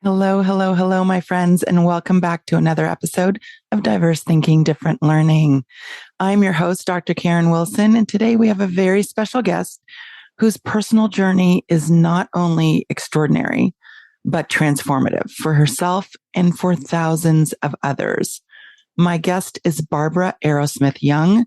Hello, hello, hello, my friends, and welcome back to another episode of Diverse Thinking, Different Learning. I'm your host, Dr. Karen Wilson, and today we have a very special guest whose personal journey is not only extraordinary, but transformative for herself and for thousands of others. My guest is Barbara Arrowsmith Young.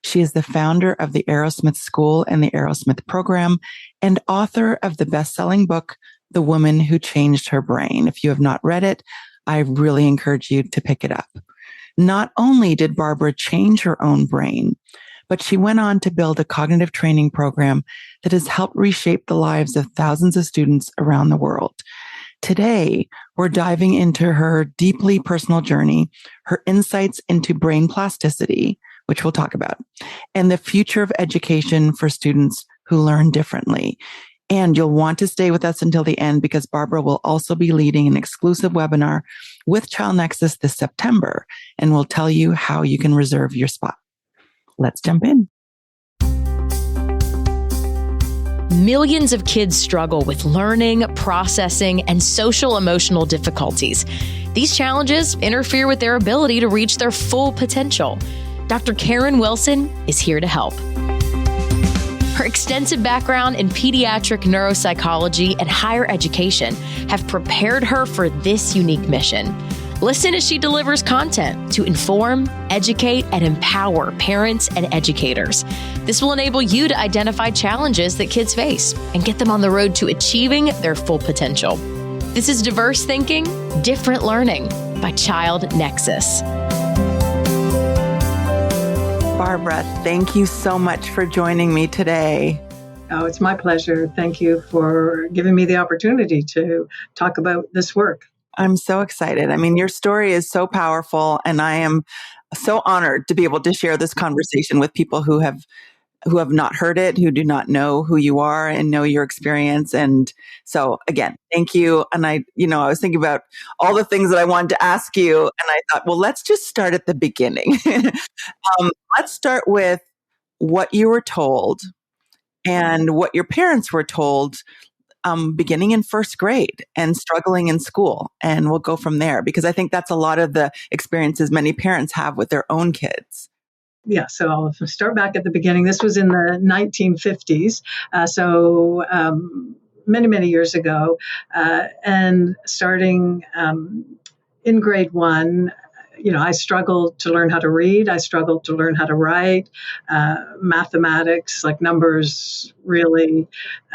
She is the founder of the Arrowsmith School and the Arrowsmith Program and author of the best-selling book, The Woman Who Changed Her Brain. If you have not read it, I really encourage you to pick it up. Not only did Barbara change her own brain, but she went on to build a cognitive training program that has helped reshape the lives of thousands of students around the world. Today, we're diving into her deeply personal journey, her insights into brain plasticity, which we'll talk about, and the future of education for students who learn differently. And you'll want to stay with us until the end because Barbara will also be leading an exclusive webinar with Child Nexus this September, and we'll tell you how you can reserve your spot. Let's jump in. Millions of kids struggle with learning, processing, and social emotional difficulties. These challenges interfere with their ability to reach their full potential. Dr. Karen Wilson is here to help. Her extensive background in pediatric neuropsychology and higher education have prepared her for this unique mission. Listen as she delivers content to inform, educate, and empower parents and educators. This will enable you to identify challenges that kids face and get them on the road to achieving their full potential. This is Diverse Thinking, Different Learning by Child Nexus. Barbara, thank you so much for joining me today. Oh, it's my pleasure. Thank you for giving me the opportunity to talk about this work. I'm so excited. I mean, your story is so powerful, and I am so honored to be able to share this conversation with people who have not heard it, who do not know who you are and know your experience. And so again, thank you. And I was thinking about all the things that I wanted to ask you, and I thought, well, let's just start at the beginning. Let's start with what you were told and what your parents were told beginning in first grade and struggling in school. And we'll go from there because I think that's a lot of the experiences many parents have with their own kids. Yeah, so I'll start back at the beginning. This was in the 1950s, many, many years ago. And starting in grade one, I struggled to learn how to read. I struggled to learn how to write. Mathematics, like numbers, really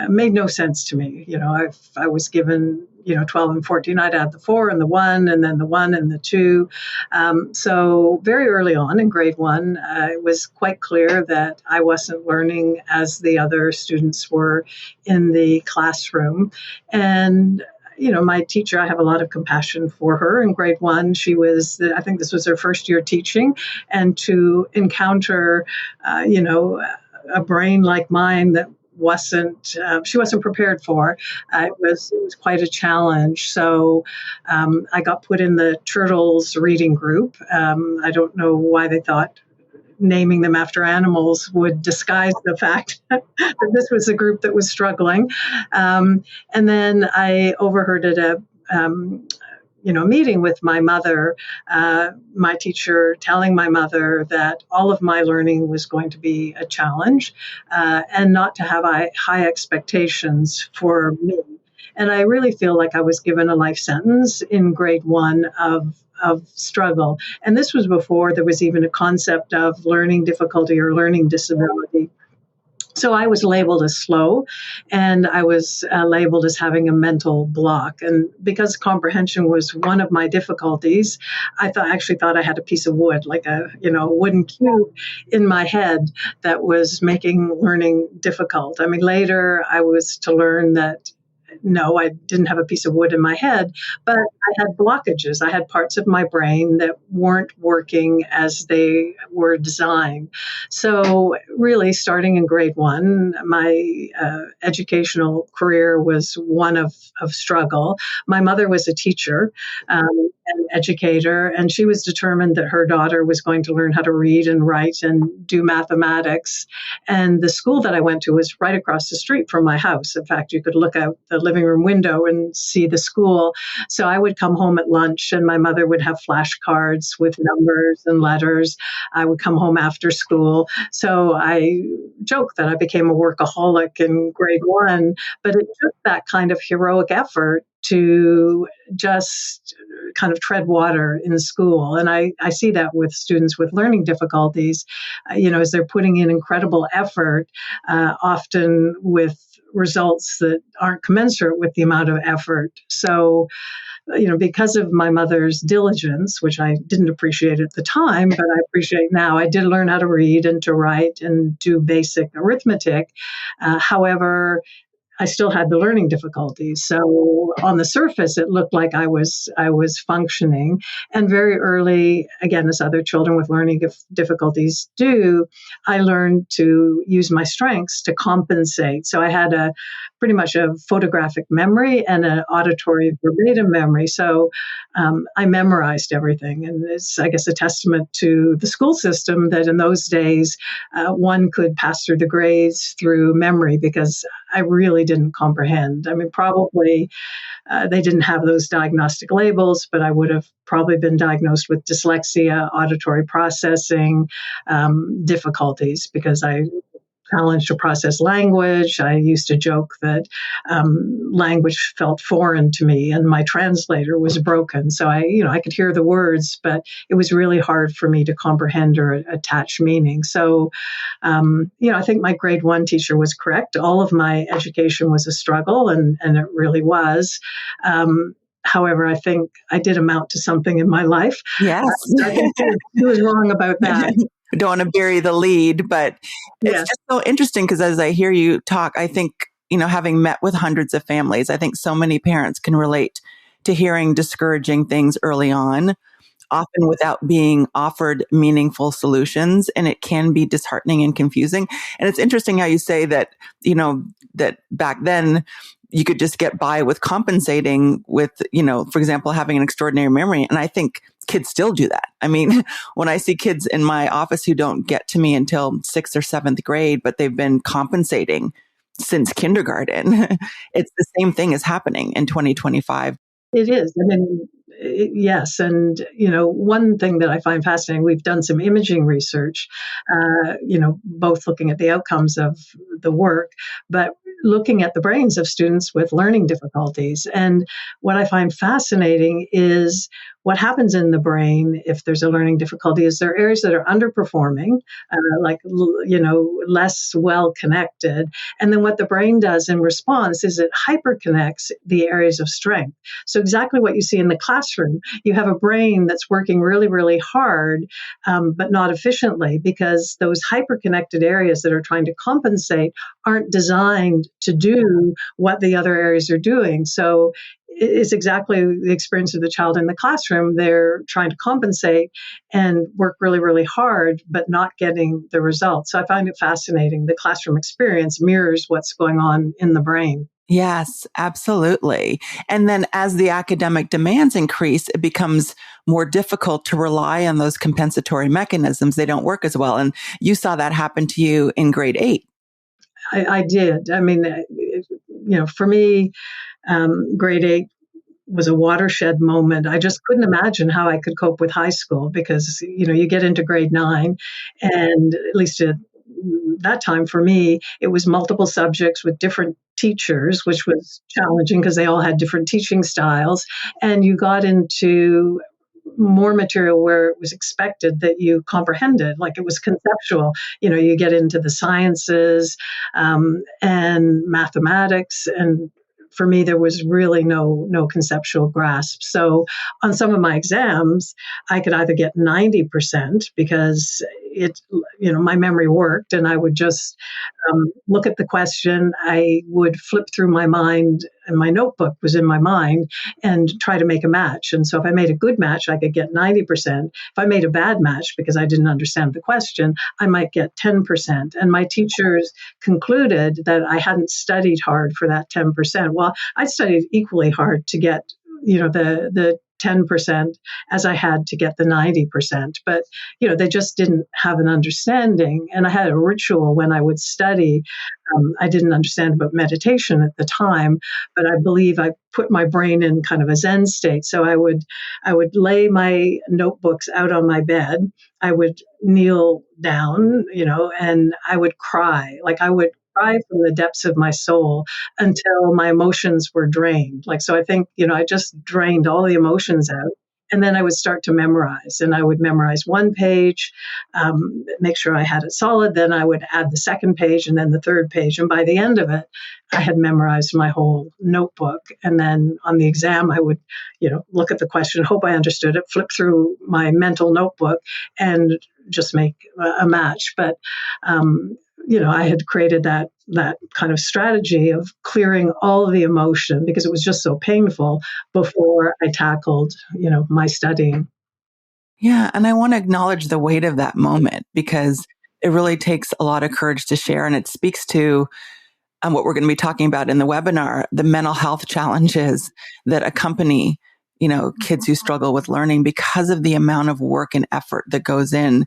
made no sense to me. If I was given 12 and 14, I'd add the 4 and the 1, and then the 1 and the 2. So very early on in grade one, it was quite clear that I wasn't learning as the other students were in the classroom. And my teacher, I have a lot of compassion for her. In grade one, I think this was her first year teaching, and to encounter, a brain like mine that she wasn't prepared for. It was quite a challenge. So I got put in the Turtles reading group. I don't know why they thought naming them after animals would disguise the fact that this was a group that was struggling. And then I overheard at a meeting with my mother, my teacher telling my mother that all of my learning was going to be a challenge and not to have high expectations for me. And I really feel like I was given a life sentence in grade one of struggle. And this was before there was even a concept of learning difficulty or learning disability. So I was labeled as slow, and I was labeled as having a mental block. And because comprehension was one of my difficulties, I actually thought I had a piece of wood, like a wooden cube in my head that was making learning difficult. I mean, later I was to learn that no, I didn't have a piece of wood in my head, but I had blockages. I had parts of my brain that weren't working as they were designed. So really, starting in grade one, my educational career was one of struggle. My mother was a teacher, an educator, and she was determined that her daughter was going to learn how to read and write and do mathematics. And the school that I went to was right across the street from my house. In fact, you could look out the living room window and see the school. So I would come home at lunch and my mother would have flashcards with numbers and letters. I would come home after school. So I joke that I became a workaholic in grade one, but it took that kind of heroic effort to just kind of tread water in school. And I see that with students with learning difficulties, as they're putting in incredible effort, often with results that aren't commensurate with the amount of effort. So, because of my mother's diligence, which I didn't appreciate at the time, but I appreciate now, I did learn how to read and to write and do basic arithmetic. However, I still had the learning difficulties. So on the surface, it looked like I was functioning. And very early, again, as other children with learning difficulties do, I learned to use my strengths to compensate. So I had pretty much a photographic memory and an auditory verbatim memory. So I memorized everything. And it's, I guess, a testament to the school system that in those days, one could pass through the grades through memory, because I really didn't comprehend. I mean, probably they didn't have those diagnostic labels, but I would have probably been diagnosed with dyslexia, auditory processing difficulties, because I challenged to process language. I used to joke that language felt foreign to me and my translator was broken. So I could hear the words, but it was really hard for me to comprehend or attach meaning. So, I think my grade one teacher was correct. All of my education was a struggle, and it really was. However, I think I did amount to something in my life. Yes. I think he was wrong about that. Don't want to bury the lead, but it's just so interesting, because as I hear you talk, I think, having met with hundreds of families, I think so many parents can relate to hearing discouraging things early on, often without being offered meaningful solutions. And it can be disheartening and confusing. And it's interesting how you say that, that back then you could just get by with compensating with, for example, having an extraordinary memory. And I think kids still do that. I mean, when I see kids in my office who don't get to me until 6th or 7th grade, but they've been compensating since kindergarten, it's the same thing is happening in 2025. It is. I mean, yes. And, one thing that I find fascinating, we've done some imaging research, both looking at the outcomes of the work, but looking at the brains of students with learning difficulties. And what I find fascinating is what happens in the brain if there's a learning difficulty is there are areas that are underperforming, less well connected. And then what the brain does in response is it hyperconnects the areas of strength. So exactly what you see in the classroom, you have a brain that's working really, really hard, but not efficiently, because those hyperconnected areas that are trying to compensate aren't designed to do what the other areas are doing. So it's exactly the experience of the child in the classroom. They're trying to compensate and work really, really hard, but not getting the results. So I find it fascinating. The classroom experience mirrors what's going on in the brain. Yes, absolutely. And then as the academic demands increase, it becomes more difficult to rely on those compensatory mechanisms. They don't work as well. And you saw that happen to you in grade 8. I did. I mean, for me, grade 8 was a watershed moment. I just couldn't imagine how I could cope with high school, because, you get into grade 9, and at least at that time for me, it was multiple subjects with different teachers, which was challenging because they all had different teaching styles. And you got into more material where it was expected that you comprehended, like it was conceptual. You get into the sciences and mathematics, and for me, there was really no conceptual grasp. So on some of my exams, I could either get 90% because my memory worked, and I would just look at the question. I would flip through my mind, and my notebook was in my mind, and try to make a match. And so if I made a good match, I could get 90%. If I made a bad match because I didn't understand the question, I might get 10%. And my teachers concluded that I hadn't studied hard for that 10%. Well, I studied equally hard to get the 10% as I had to get the 90%. But, they just didn't have an understanding. And I had a ritual when I would study. I didn't understand about meditation at the time, but I believe I put my brain in kind of a Zen state. So I would lay my notebooks out on my bed. I would kneel down, and I would cry. Like I would cry from the depths of my soul until my emotions were drained. So I think, I just drained all the emotions out. And then I would start to memorize, and I would memorize one page, make sure I had it solid. Then I would add the second page and then the third page. And by the end of it, I had memorized my whole notebook. And then on the exam, I would, look at the question, hope I understood it, flip through my mental notebook and just make a match. But, I had created that kind of strategy of clearing all of the emotion because it was just so painful before I tackled, my studying. Yeah. And I want to acknowledge the weight of that moment because it really takes a lot of courage to share. And it speaks to what we're going to be talking about in the webinar, the mental health challenges that accompany, kids who struggle with learning because of the amount of work and effort that goes in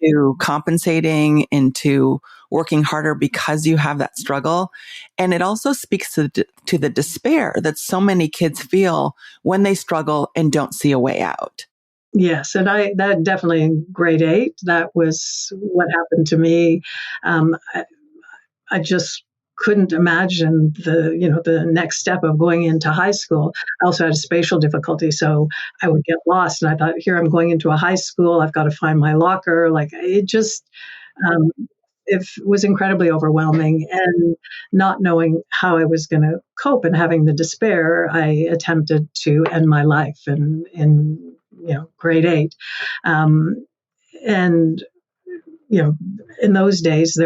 to compensating, into working harder because you have that struggle. And it also speaks to the despair that so many kids feel when they struggle and don't see a way out. Yes, and that definitely in grade 8, that was what happened to me. I just couldn't imagine the next step of going into high school. I also had a spatial difficulty, so I would get lost. And I thought, here I'm going into a high school. I've got to find my locker. It just, it was incredibly overwhelming. And not knowing how I was going to cope and having the despair, I attempted to end my life in grade 8. And in those days,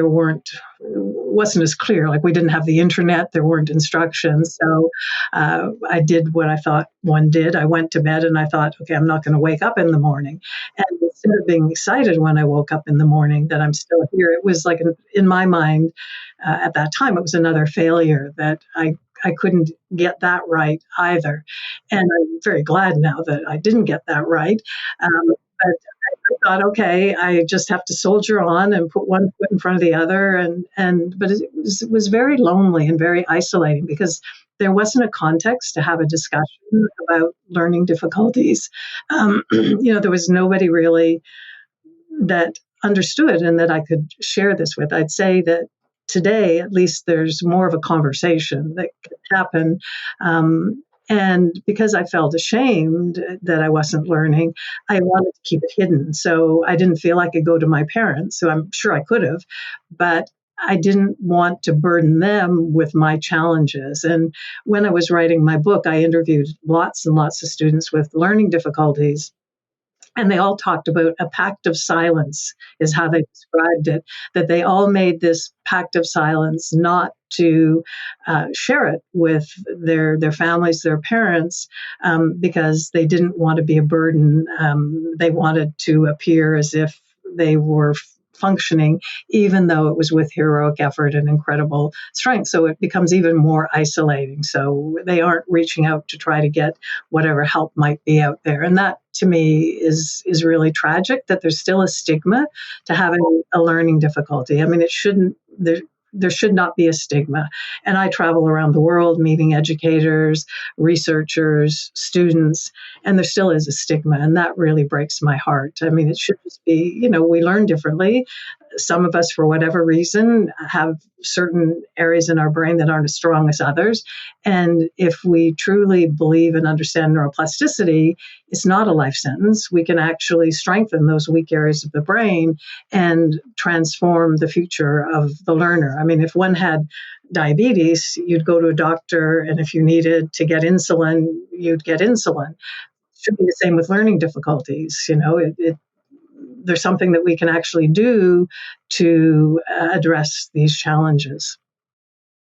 wasn't as clear. Like we didn't have the internet, there weren't instructions. So I did what I thought one did. I went to bed and I thought, okay, I'm not going to wake up in the morning. And instead of being excited when I woke up in the morning that I'm still here, it was like in my mind at that time, it was another failure that I couldn't get that right either. And I'm very glad now that I didn't get that right. But I thought, okay, I just have to soldier on and put one foot in front of the other. But it was very lonely and very isolating because there wasn't a context to have a discussion about learning difficulties. There was nobody really that understood and that I could share this with. I'd say that today, at least, there's more of a conversation that could happen. And because I felt ashamed that I wasn't learning, I wanted to keep it hidden. So I didn't feel I could go to my parents, so I'm sure I could have, but I didn't want to burden them with my challenges. And when I was writing my book, I interviewed lots and lots of students with learning difficulties. And they all talked about a pact of silence is how they described it, that they all made this pact of silence not to share it with their families, their parents, because they didn't want to be a burden. They wanted to appear as if they were functioning, even though it was with heroic effort and incredible strength. So it becomes even more isolating. So they aren't reaching out to try to get whatever help might be out there. And that, to me, is really tragic, that there's still a stigma to having a learning difficulty. I mean, it shouldn't, there should not be a stigma. And I travel around the world meeting educators, researchers, students, and there still is a stigma. And that really breaks my heart. I mean, it should just be, we learn differently. Some of us, for whatever reason, have certain areas in our brain that aren't as strong as others. And if we truly believe and understand neuroplasticity, it's not a life sentence. We can actually strengthen those weak areas of the brain and transform the future of the learner. I mean, if one had diabetes, you'd go to a doctor, and if you needed to get insulin, you'd get insulin. It should be the same with learning difficulties. There's something that we can actually do to address these challenges.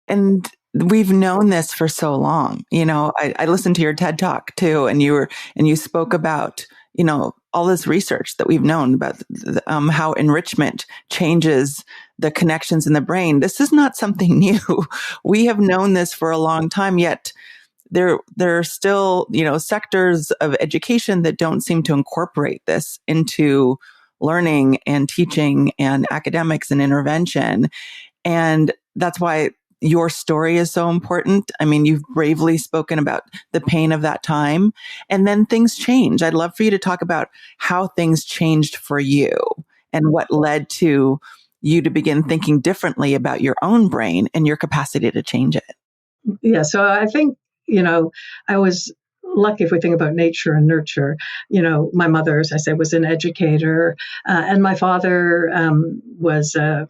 And we've known this for so long. I listened to your TED Talk too, and you spoke about, all this research that we've known about how enrichment changes the connections in the brain. This is not something new. We have known this for a long time, yet there are still, sectors of education that don't seem to incorporate this into learning and teaching and academics and intervention. And that's why your story is so important. I mean, you've bravely spoken about the pain of that time, and then things change. I'd love for you to talk about how things changed for you and what led to you to begin thinking differently about your own brain and your capacity to change it. Yeah, so I think, I was lucky if we think about nature and nurture. My mother, as I said, was an educator, and my father was a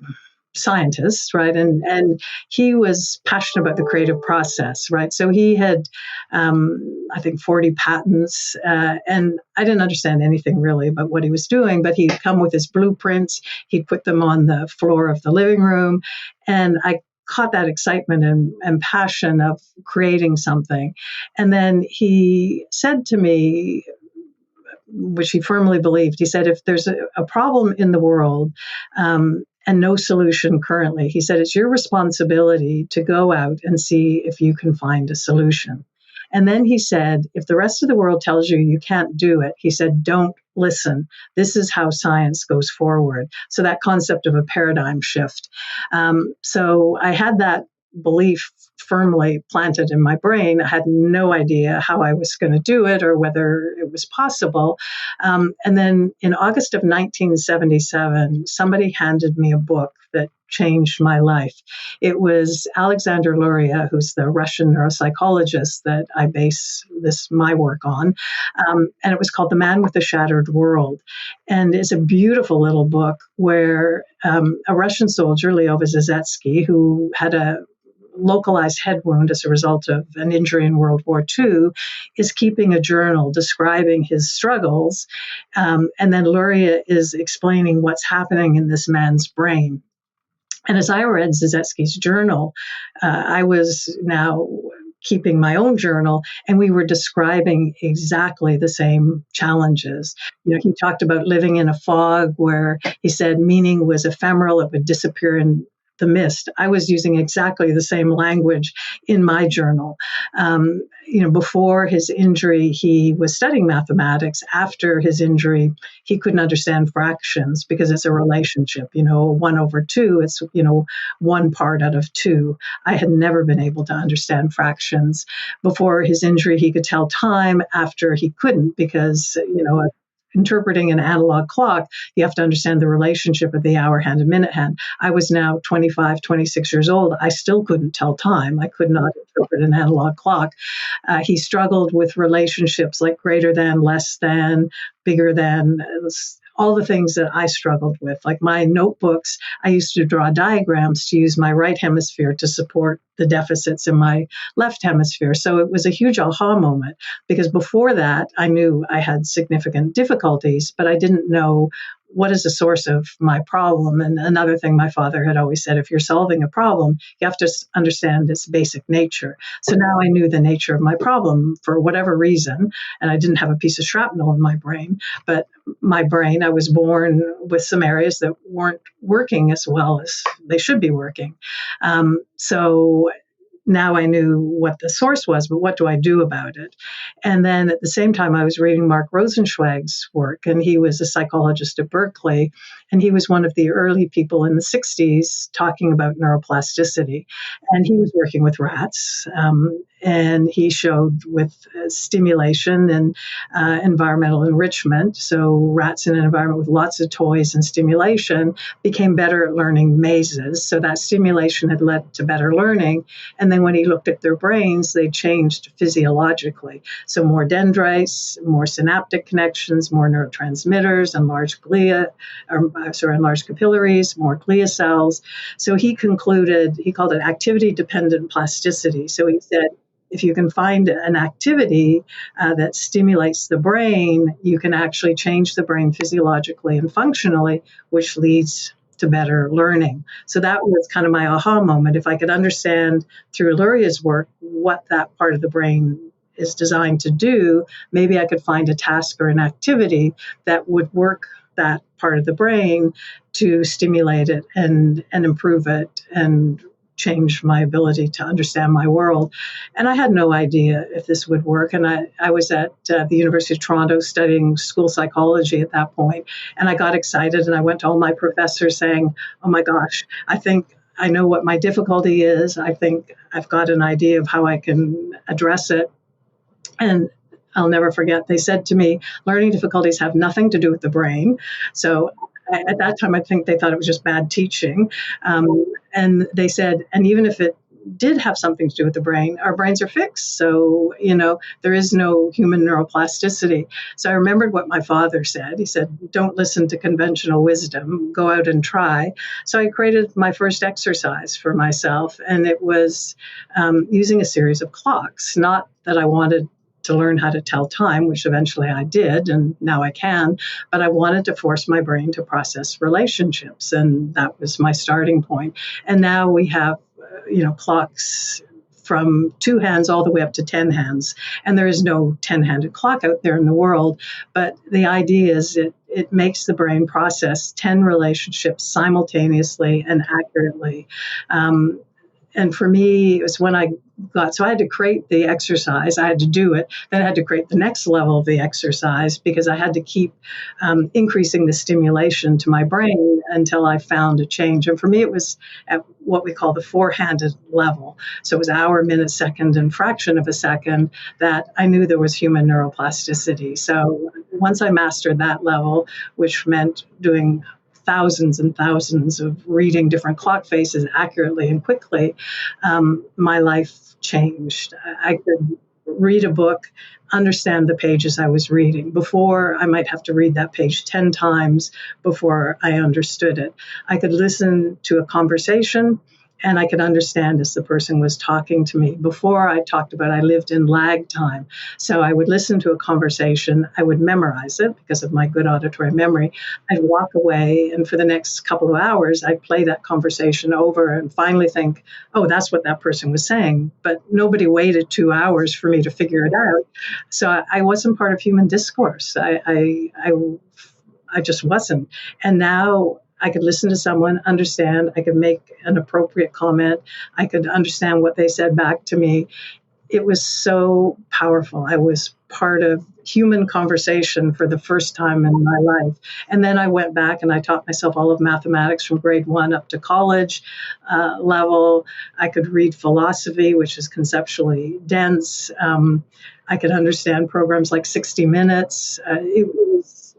scientist, right? And he was passionate about the creative process, right? So he had, I think, 40 patents, and I didn't understand anything really about what he was doing, but he'd come with his blueprints, he'd put them on the floor of the living room, and I caught that excitement and passion of creating something. And then he said to me, which he firmly believed, he said, if there's a problem in the world, and no solution currently, he said, it's your responsibility to go out and see if you can find a solution. And then he said, if the rest of the world tells you you can't do it, he said, don't listen. This is how science goes forward. So that concept of a paradigm shift. So I had that belief firmly planted in my brain. I had no idea how I was going to do it or whether it was possible. And then in August of 1977, somebody handed me a book that changed my life. It was Alexander Luria, who's the Russian neuropsychologist that I base my work on. And it was called The Man with the Shattered World. And it's a beautiful little book where a Russian soldier, Leo Vysotsky, who had a localized head wound as a result of an injury in World War II, is keeping a journal describing his struggles. And then Luria is explaining what's happening in this man's brain. And as I read Vysotsky's journal, I was now keeping my own journal, and we were describing exactly the same challenges. He talked about living in a fog where he said meaning was ephemeral, it would disappear in the mist. I was using exactly the same language in my journal. Before his injury, he was studying mathematics. After his injury, he couldn't understand fractions because it's a relationship. 1/2, it's, one part out of two. I had never been able to understand fractions. Before his injury, he could tell time. After, he couldn't because, interpreting an analog clock, you have to understand the relationship of the hour hand and minute hand. I was now 25, 26 years old. I still couldn't tell time. I could not interpret an analog clock. He struggled with relationships like greater than, less than, bigger than, all the things that I struggled with. Like my notebooks, I used to draw diagrams to use my right hemisphere to support the deficits in my left hemisphere. So it was a huge aha moment because before that, I knew I had significant difficulties, but I didn't know what is the source of my problem. And another thing my father had always said, if you're solving a problem, you have to understand its basic nature. So now I knew the nature of my problem for whatever reason, and I didn't have a piece of shrapnel in my brain, but my brain, I was born with some areas that weren't working as well as they should be working. So now I knew what the source was, but what do I do about it? And then at the same time, I was reading Mark Rosenzweig's work, and he was a psychologist at Berkeley, and he was one of the early people in the 60s talking about neuroplasticity. And he was working with rats, and he showed with stimulation and environmental enrichment. So rats in an environment with lots of toys and stimulation became better at learning mazes. So that stimulation had led to better learning. And then when he looked at their brains, they changed physiologically. So more dendrites, more synaptic connections, more neurotransmitters, enlarged enlarged capillaries, more glia cells. So he concluded, he called it activity-dependent plasticity. So he said, if you can find an activity that stimulates the brain, you can actually change the brain physiologically and functionally, which leads to better learning. So that was kind of my aha moment. If I could understand through Luria's work what that part of the brain is designed to do, maybe I could find a task or an activity that would work that part of the brain to stimulate it and improve it and changed my ability to understand my world. And I had no idea if this would work. And I was at the University of Toronto studying school psychology at that point. And I got excited and I went to all my professors saying, oh my gosh, I think I know what my difficulty is. I think I've got an idea of how I can address it. And I'll never forget, they said to me, learning difficulties have nothing to do with the brain. So at that time, I think they thought it was just bad teaching. And they said, and even if it did have something to do with the brain, our brains are fixed. So, there is no human neuroplasticity. So I remembered what my father said. He said, don't listen to conventional wisdom, go out and try. So I created my first exercise for myself. And it was using a series of clocks, not that I wanted to learn how to tell time, which eventually I did, and now I can, but I wanted to force my brain to process relationships, and that was my starting point. And now we have, clocks from 2 hands all the way up to 10 hands, and there is no 10-handed clock out there in the world, but the idea is it makes the brain process 10 relationships simultaneously and accurately. And for me, it was when so I had to create the exercise. I had to do it. Then I had to create the next level of the exercise because I had to keep increasing the stimulation to my brain until I found a change. And for me, it was at what we call the 4-handed level. So it was hour, minute, second, and fraction of a second that I knew there was human neuroplasticity. So once I mastered that level, which meant doing thousands and thousands of reading different clock faces accurately and quickly, my life changed. I could read a book, understand the pages I was reading. Before, I might have to read that page 10 times before I understood it. I could listen to a conversation and I could understand as the person was talking to me. Before, I talked about I lived in lag time. So I would listen to a conversation. I would memorize it because of my good auditory memory. I'd walk away, and for the next couple of hours, I'd play that conversation over and finally think, oh, that's what that person was saying. But nobody waited 2 hours for me to figure it out. So I wasn't part of human discourse. I just wasn't. And now I could listen to someone, understand, I could make an appropriate comment, I could understand what they said back to me. It was so powerful. I was part of human conversation for the first time in my life. And then I went back and I taught myself all of mathematics from grade 1 up to college level. I could read philosophy, which is conceptually dense. I could understand programs like 60 Minutes. It was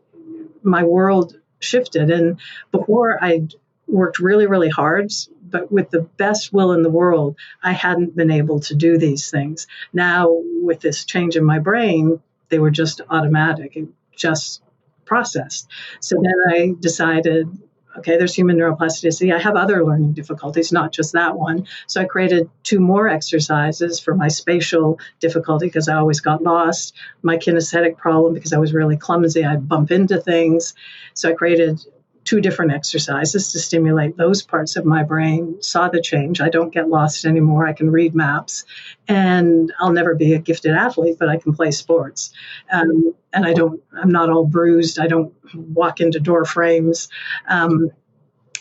my world shifted. And before, I worked really, really hard, but with the best will in the world, I hadn't been able to do these things. Now, with this change in my brain, they were just automatic. It just processed. So then I decided, okay, there's human neuroplasticity. I have other learning difficulties, not just that one. So I created 2 more exercises for my spatial difficulty because I always got lost, my kinesthetic problem because I was really clumsy. I'd bump into things. So I created 2 different exercises to stimulate those parts of my brain, saw the change. I don't get lost anymore. I can read maps, and I'll never be a gifted athlete, but I can play sports. And I'm not all bruised. I don't walk into door frames.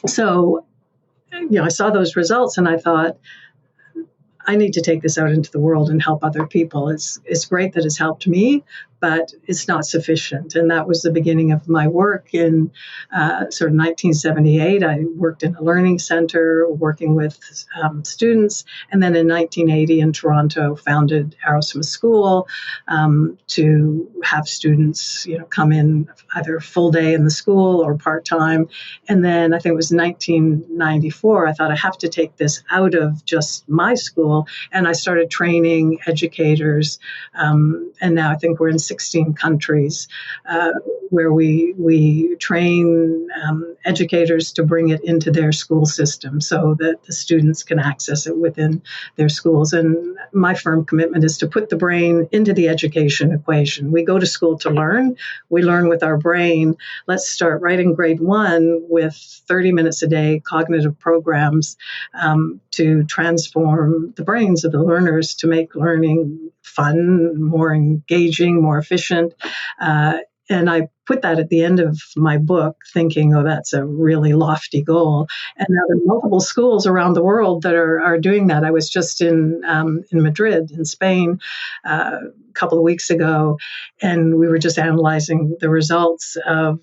So, I saw those results and I thought, I need to take this out into the world and help other people. It's great that it's helped me, but it's not sufficient. And that was the beginning of my work in sort of 1978. I worked in a learning center working with students. And then in 1980 in Toronto, founded Aerosmith School to have students, come in either full day in the school or part-time. And then I think it was 1994, I thought I have to take this out of just my school. And I started training educators. And now I think we're in 16 countries where we train educators to bring it into their school system so that the students can access it within their schools. And my firm commitment is to put the brain into the education equation. We go to school to learn. We learn with our brain. Let's start right in grade 1 with 30 minutes a day cognitive programs to transform the brains of the learners to make learning fun, more engaging, more efficient. And I put that at the end of my book thinking, oh, that's a really lofty goal. And now there are multiple schools around the world that are doing that. I was just in Madrid, in Spain, a couple of weeks ago, and we were just analyzing the results of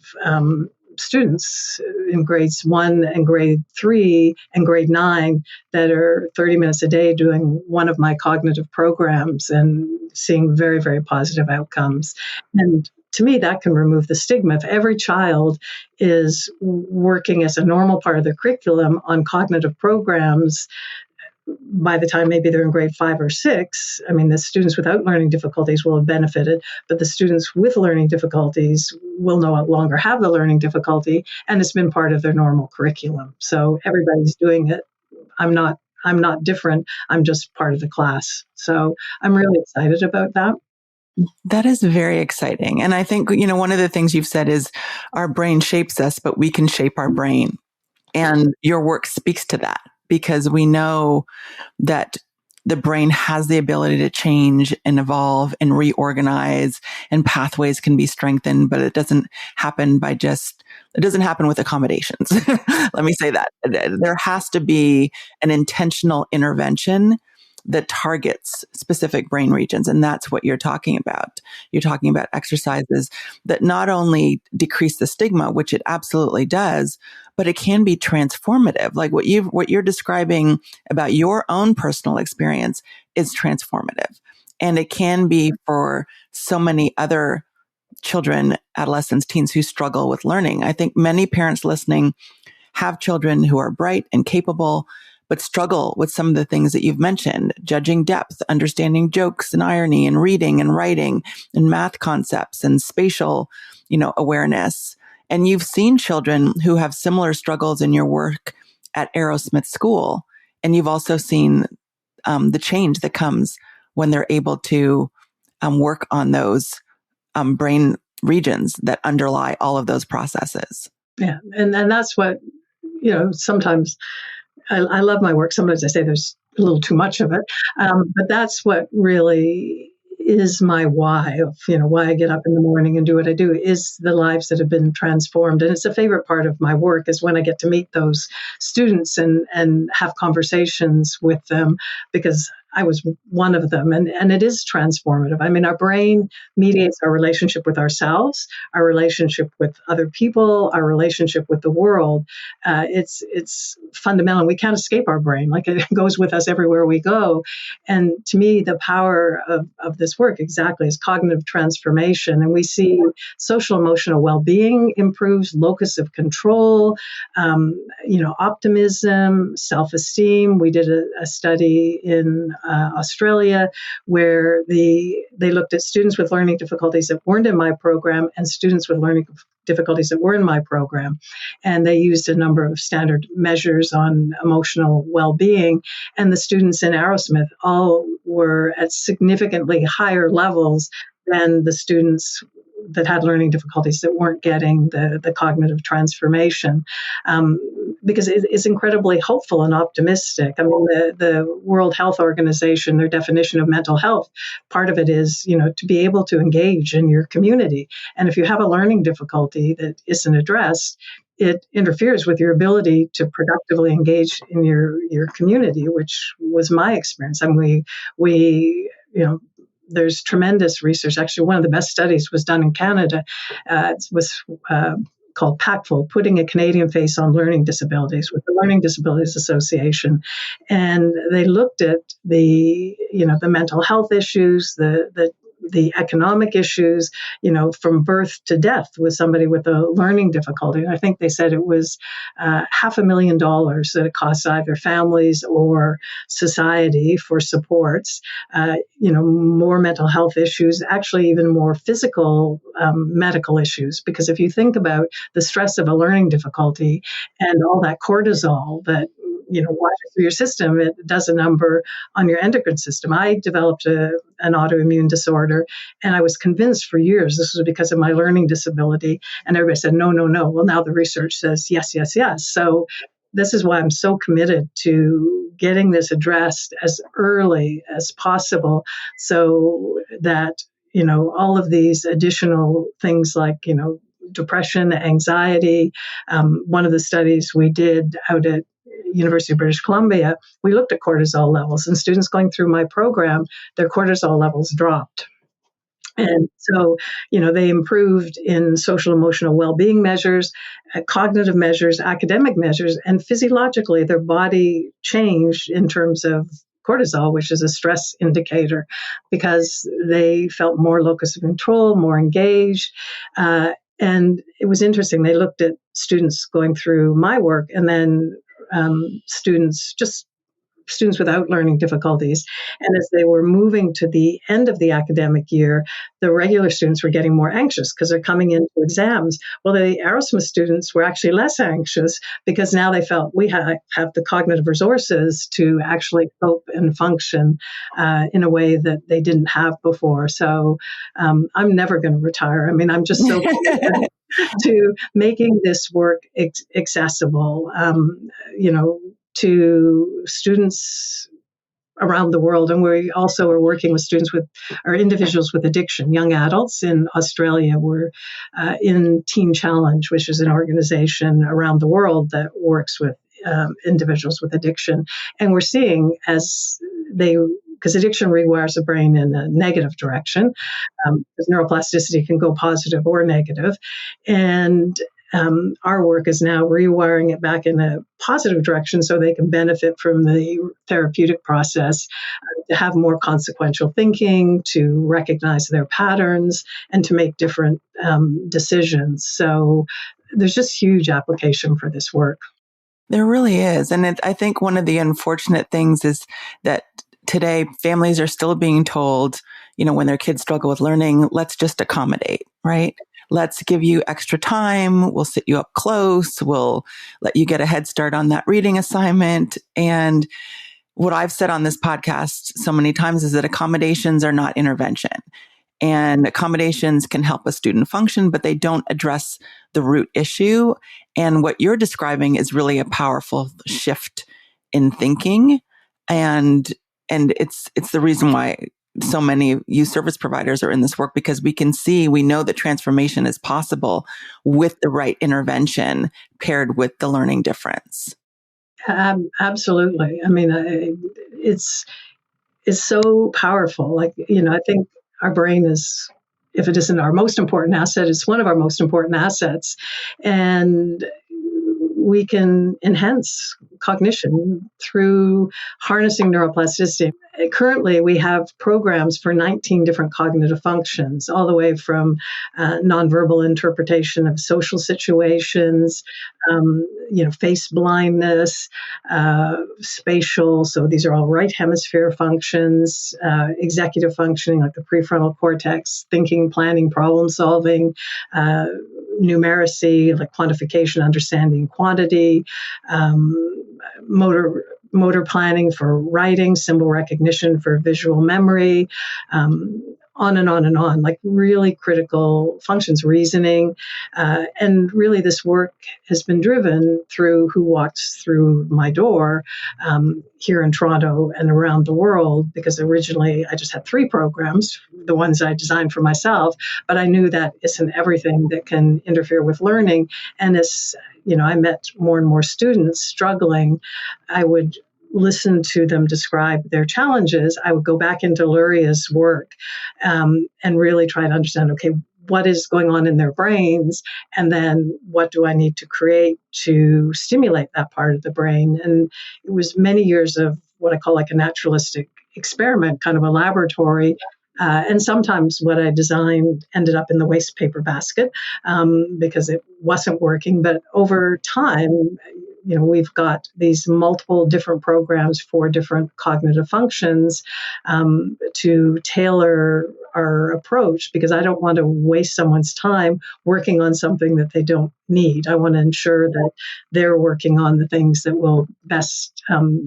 students in grades 1 and grade 3 and grade 9 that are 30 minutes a day doing one of my cognitive programs and seeing very, very positive outcomes. And to me, that can remove the stigma. If every child is working as a normal part of their curriculum on cognitive programs, by the time maybe they're in grade 5 or 6, I mean, the students without learning difficulties will have benefited, but the students with learning difficulties will no longer have the learning difficulty, and it's been part of their normal curriculum. So everybody's doing it. I'm not different. I'm just part of the class. So I'm really excited about that. That is very exciting. And I think, one of the things you've said is our brain shapes us, but we can shape our brain. And your work speaks to that, because we know that the brain has the ability to change and evolve and reorganize, and pathways can be strengthened, but it doesn't happen with accommodations. Let me say that. There has to be an intentional intervention that targets specific brain regions. And that's what you're talking about. You're talking about exercises that not only decrease the stigma, which it absolutely does, but it can be transformative. Like what you're describing about your own personal experience is transformative. And it can be for so many other children, adolescents, teens who struggle with learning. I think many parents listening have children who are bright and capable, but struggle with some of the things that you've mentioned: judging depth, understanding jokes and irony, and reading and writing and math concepts and spatial, awareness. And you've seen children who have similar struggles in your work at Aerosmith School. And you've also seen the change that comes when they're able to work on those brain regions that underlie all of those processes. Yeah. And that's what, sometimes I love my work. Sometimes I say there's a little too much of it, but that's what really is my why of, why I get up in the morning and do what I do, is the lives that have been transformed. And it's a favorite part of my work is when I get to meet those students and have conversations with them, because I was one of them, and it is transformative. I mean, our brain mediates our relationship with ourselves, our relationship with other people, our relationship with the world. It's fundamental. We can't escape our brain. Like, it goes with us everywhere we go. And to me, the power of this work exactly is cognitive transformation. And we see social emotional well-being improves, locus of control, optimism, self-esteem. We did a study in Australia where they looked at students with learning difficulties that weren't in my program and students with learning difficulties that were in my program. And they used a number of standard measures on emotional well-being. And the students in Aerosmith all were at significantly higher levels than the students that had learning difficulties that weren't getting the cognitive transformation, because it's incredibly hopeful and optimistic. I mean, the World Health Organization, their definition of mental health, part of it is, to be able to engage in your community. And if you have a learning difficulty that isn't addressed, it interferes with your ability to productively engage in your community, which was my experience. I mean, we there's tremendous research. Actually, one of the best studies was done in Canada. It was called PACFul, Putting a Canadian Face on Learning Disabilities, with the Learning Disabilities Association. And they looked at the mental health issues, the economic issues, from birth to death with somebody with a learning difficulty. And I think they said it was $500,000 that it costs either families or society for supports, more mental health issues, actually even more physical medical issues. Because if you think about the stress of a learning difficulty and all that cortisol that washes through your system, it does a number on your endocrine system. I developed an autoimmune disorder, and I was convinced for years this was because of my learning disability. And everybody said, no, no, no. Well, now the research says yes, yes, yes. So this is why I'm so committed to getting this addressed as early as possible, so that all of these additional things like, depression, anxiety. One of the studies we did out at University of British Columbia, we looked at cortisol levels, and students going through my program, their cortisol levels dropped. And so, they improved in social emotional well-being measures, cognitive measures, academic measures, and physiologically their body changed in terms of cortisol, which is a stress indicator, because they felt more locus of control, more engaged. And it was interesting. They looked at students going through my work and then students without learning difficulties. And as they were moving to the end of the academic year, the regular students were getting more anxious because they're coming into exams. Well, the Aerosmith students were actually less anxious because now they felt we have the cognitive resources to actually cope and function in a way that they didn't have before. So I'm never going to retire. I mean, I'm just so committed to making this work accessible, to students around the world. And we also are working with individuals with addiction, young adults. In Australia, we're in Teen Challenge, which is an organization around the world that works with individuals with addiction. And we're seeing because addiction rewires the brain in a negative direction, because neuroplasticity can go positive or negative. And our work is now rewiring it back in a positive direction so they can benefit from the therapeutic process, to have more consequential thinking, to recognize their patterns, and to make different decisions. So there's just huge application for this work. There really is. And I think one of the unfortunate things is that today families are still being told, when their kids struggle with learning, let's just accommodate, right? Let's give you extra time. We'll sit you up close. We'll let you get a head start on that reading assignment. And what I've said on this podcast so many times is that accommodations are not intervention. And accommodations can help a student function, but they don't address the root issue. And what you're describing is really a powerful shift in thinking. And it's the reason why so many youth service providers are in this work, because we know that transformation is possible with the right intervention paired with the learning difference. Absolutely. I mean, it's so powerful. Like, I think our brain is, if it isn't our most important asset, it's one of our most important assets. And we can enhance cognition through harnessing neuroplasticity. Currently, we have programs for 19 different cognitive functions, all the way from nonverbal interpretation of social situations, face blindness, spatial. So these are all right hemisphere functions, executive functioning like the prefrontal cortex, thinking, planning, problem solving, numeracy, like quantification, understanding quantity, motor planning for writing, symbol recognition for visual memory, on and on and on, like really critical functions, reasoning. And really this work has been driven through who walks through my door here in Toronto and around the world, because originally I just had 3 programs, the ones I designed for myself, but I knew that isn't everything that can interfere with learning. And as I met more and more students struggling, I would listen to them describe their challenges. I would go back into Luria's work and really try to understand, okay, what is going on in their brains? And then what do I need to create to stimulate that part of the brain? And it was many years of what I call like a naturalistic experiment, kind of a laboratory. And sometimes what I designed ended up in the waste paper basket because it wasn't working. But over time, we've got these multiple different programs for different cognitive functions to tailor our approach, because I don't want to waste someone's time working on something that they don't need. I want to ensure that they're working on the things that will best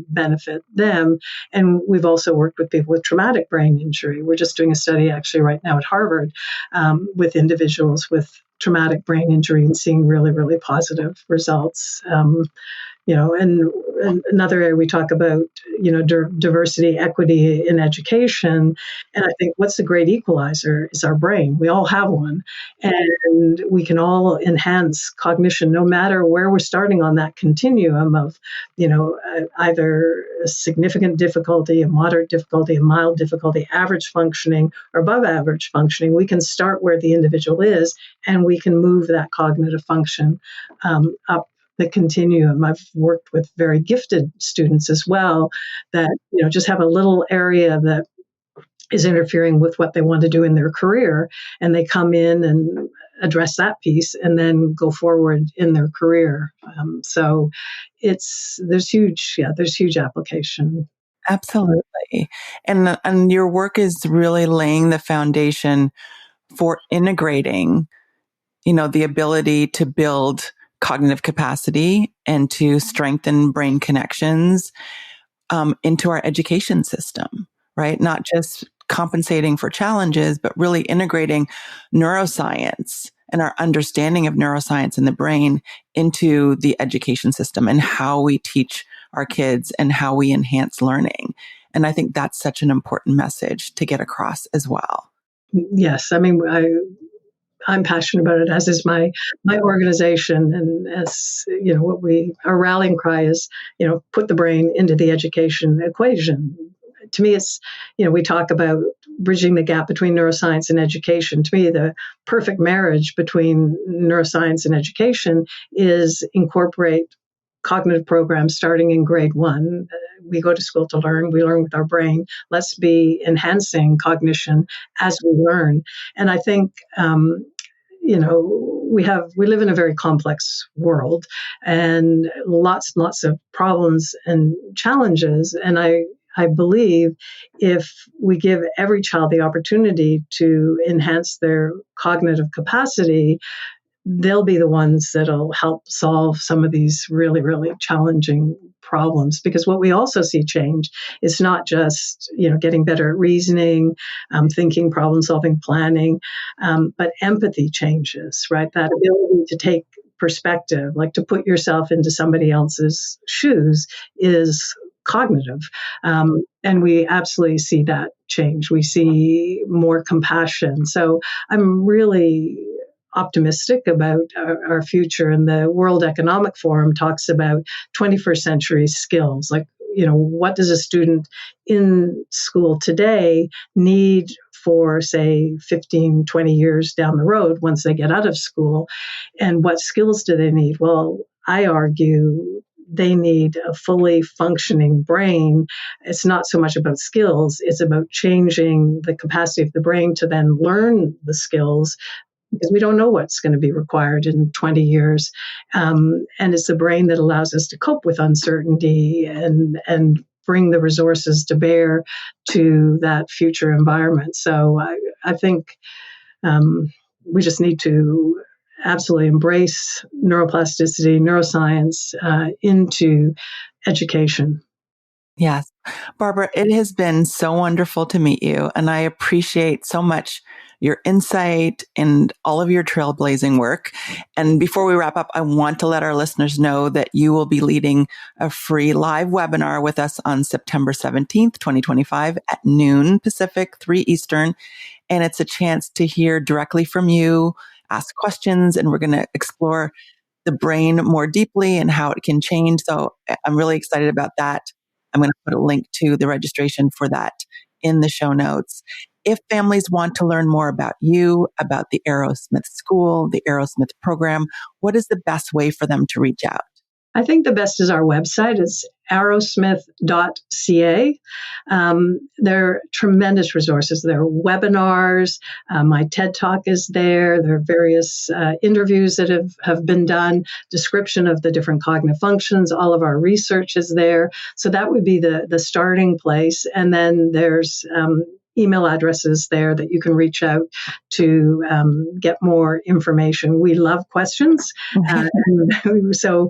benefit them. And we've also worked with people with traumatic brain injury. We're just doing a study actually right now at Harvard with individuals with traumatic brain injury and seeing really, really positive results. and another area we talk about, diversity, equity in education. And I think what's the great equalizer is our brain. We all have one, and we can all enhance cognition no matter where we're starting on that continuum of, either a significant difficulty, a moderate difficulty, a mild difficulty, average functioning, or above average functioning. We can start where the individual is, and we can move that cognitive function up the continuum. I've worked with very gifted students as well that, just have a little area that is interfering with what they want to do in their career, and they come in and address that piece and then go forward in their career. So there's huge application. Absolutely. And your work is really laying the foundation for integrating, the ability to build cognitive capacity and to strengthen brain connections into our education system, right? Not just compensating for challenges, but really integrating neuroscience and our understanding of neuroscience in the brain into the education system and how we teach our kids and how we enhance learning. And I think that's such an important message to get across as well. Yes. I mean, I'm passionate about it, as is my organization. And as what our rallying cry is, put the brain into the education equation. To me, it's, we talk about bridging the gap between neuroscience and education. To me, the perfect marriage between neuroscience and education is incorporate cognitive programs starting in grade 1. We go to school to learn. We learn with our brain. Let's be enhancing cognition as we learn. And I think, we live in a very complex world and lots and lots of problems and challenges. And I believe if we give every child the opportunity to enhance their cognitive capacity, they'll be the ones that'll help solve some of these really, really challenging problems. Because what we also see change is not just, getting better at reasoning, thinking, problem solving, planning, but empathy changes, right? That ability to take perspective, like to put yourself into somebody else's shoes, is cognitive. And we absolutely see that change. We see more compassion. So I'm really optimistic about our future. And the World Economic Forum talks about 21st century skills. Like, what does a student in school today need for, say, 15, 20 years down the road once they get out of school? And what skills do they need? Well, I argue they need a fully functioning brain. It's not so much about skills, it's about changing the capacity of the brain to then learn the skills, because we don't know what's going to be required in 20 years. And it's the brain that allows us to cope with uncertainty and bring the resources to bear to that future environment. So I think we just need to absolutely embrace neuroplasticity, neuroscience into education. Yes. Barbara, it has been so wonderful to meet you. And I appreciate so much your insight and all of your trailblazing work. And before we wrap up, I want to let our listeners know that you will be leading a free live webinar with us on September 17th, 2025 at noon Pacific, 3 Eastern. And it's a chance to hear directly from you, ask questions, and we're going to explore the brain more deeply and how it can change. So I'm really excited about that. I'm going to put a link to the registration for that in the show notes. If families want to learn more about you, about the Aerosmith School, the Aerosmith program, what is the best way for them to reach out? I think the best is our website. It's aerosmith.ca. There are tremendous resources. There are webinars. My TED Talk is there. There are various interviews that have been done, description of the different cognitive functions. All of our research is there. So that would be the starting place. And then there's email addresses there that you can reach out to get more information. We love questions. So,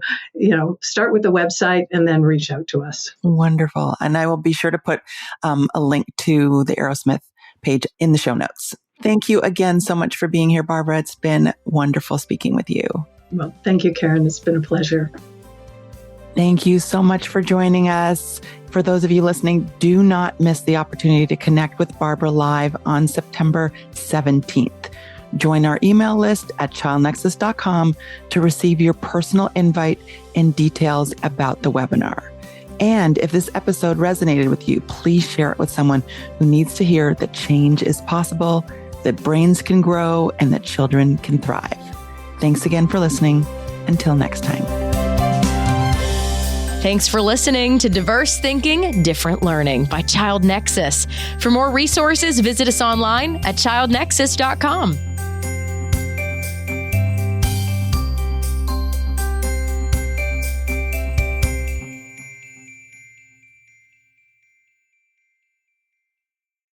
start with the website and then reach out to us. Wonderful. And I will be sure to put a link to the Aerosmith page in the show notes. Thank you again so much for being here, Barbara. It's been wonderful speaking with you. Well, thank you, Karen. It's been a pleasure. Thank you so much for joining us. For those of you listening, do not miss the opportunity to connect with Barbara live on September 17th. Join our email list at childnexus.com to receive your personal invite and details about the webinar. And if this episode resonated with you, please share it with someone who needs to hear that change is possible, that brains can grow, and that children can thrive. Thanks again for listening. Until next time. Thanks for listening to Diverse Thinking, Different Learning by Child Nexus. For more resources, visit us online at childnexus.com.